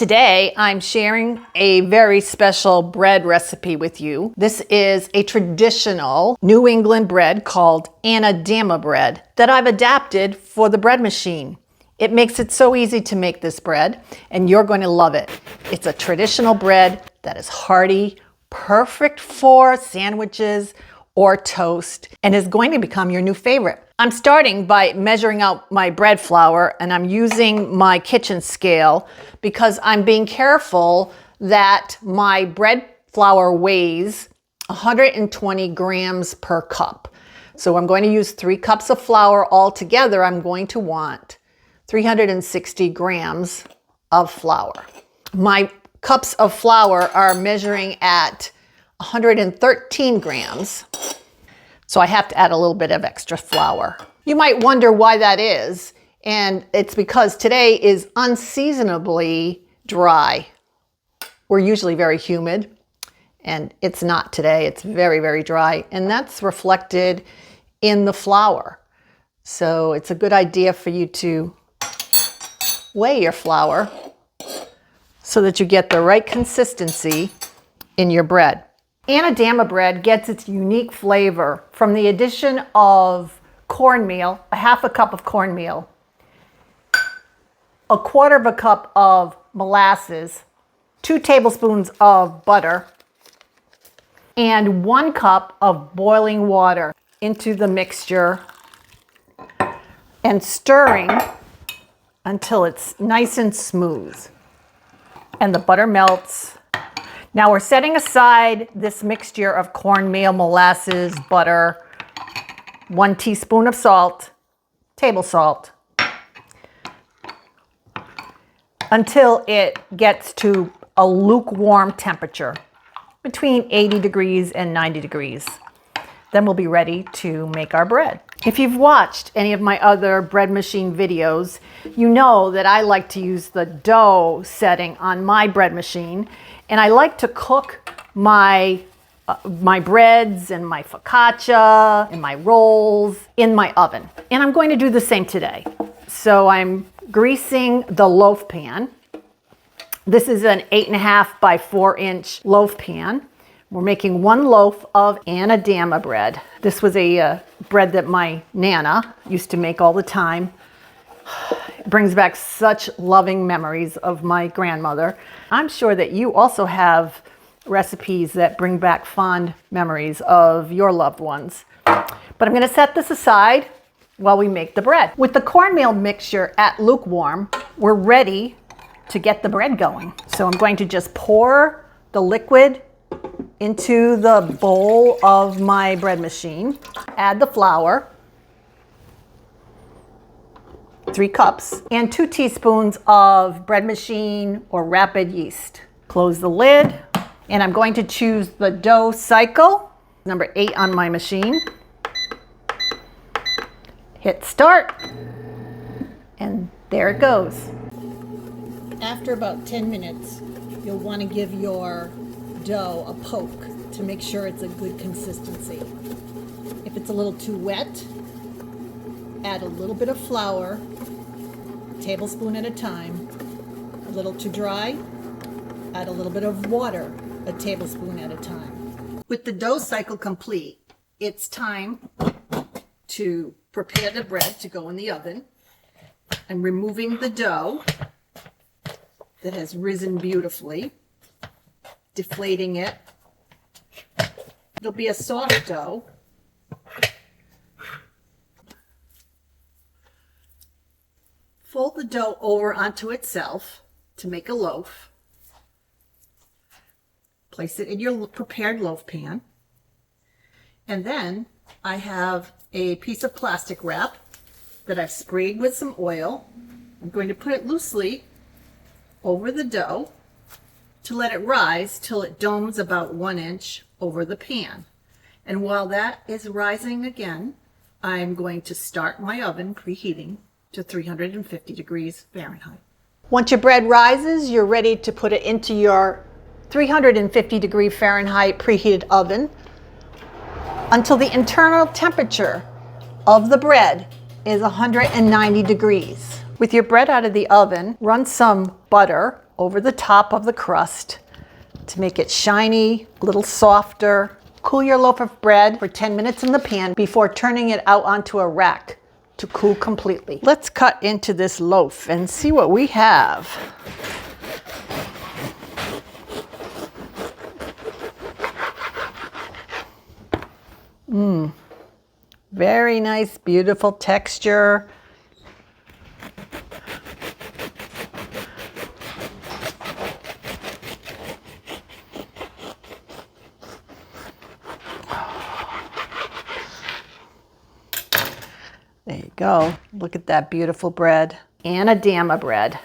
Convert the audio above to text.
Today, I'm sharing a very special bread recipe with you. This is a traditional New England bread called Anadama Bread that I've adapted for the bread machine. It makes it so easy to make this bread, and you're going to love it. It's a traditional bread that is hearty, perfect for sandwiches or toast, and is going to become your new favorite. I'm starting by measuring out my bread flour, and I'm using my kitchen scale because I'm being careful that my bread flour weighs 120 grams per cup. So I'm going to use 3 cups of flour altogether. I'm going to want 360 grams of flour. My cups of flour are measuring at 113 grams. So I have to add a little bit of extra flour. You might wonder why that is, and it's because today is unseasonably dry. We're usually very humid, and it's not today. It's very, very dry, and that's reflected in the flour. So it's a good idea for you to weigh your flour so that you get the right consistency in your bread. Anadama bread gets its unique flavor from the addition of cornmeal, a half a cup of cornmeal, a quarter of a cup of molasses, 2 tablespoons of butter, and 1 cup of boiling water into the mixture and stirring until it's nice and smooth and the butter melts. Now we're setting aside this mixture of cornmeal, molasses, butter, 1 teaspoon of salt, table salt, until it gets to a lukewarm temperature, between 80 degrees and 90 degrees. Then we'll be ready to make our bread. If you've watched any of my other bread machine videos, you know that I like to use the dough setting on my bread machine, and I like to cook my breads and my focaccia and my rolls in my oven. And I'm going to do the same today. So I'm greasing the loaf pan. This is an 8.5 by 4-inch loaf pan. We're making 1 loaf of Anadama bread. This was a bread that my Nana used to make all the time. It brings back such loving memories of my grandmother. I'm sure that you also have recipes that bring back fond memories of your loved ones. But I'm going to set this aside while we make the bread. With the cornmeal mixture at lukewarm, we're ready to get the bread going. So I'm going to just pour the liquid into the bowl of my bread machine. Add the flour, 3 cups, and 2 teaspoons of bread machine or rapid yeast. Close the lid, and I'm going to choose the dough cycle, number 8 on my machine. Hit start, and there it goes. After about 10 minutes, you'll want to give your dough a poke to make sure it's a good consistency. If it's a little too wet, add a little bit of flour, a tablespoon at a time. A little too dry, add a little bit of water, a tablespoon at a time. With the dough cycle complete, it's time to prepare the bread to go in the oven. I'm removing the dough that has risen beautifully, deflating it. It'll be a soft dough. Fold the dough over onto itself to make a loaf. Place it in your prepared loaf pan. And then I have a piece of plastic wrap that I've sprayed with some oil. I'm going to put it loosely over the dough to let it rise till it domes about 1 inch over the pan. And while that is rising again, I'm going to start my oven preheating to 350 degrees Fahrenheit. Once your bread rises, you're ready to put it into your 350 degree Fahrenheit preheated oven until the internal temperature of the bread is 190 degrees. With your bread out of the oven, run some butter over the top of the crust to make it shiny, a little softer. Cool your loaf of bread for 10 minutes in the pan before turning it out onto a rack to cool completely. Let's cut into this loaf and see what we have. Very nice, beautiful texture. There you go. Look at that beautiful bread. Anadama bread.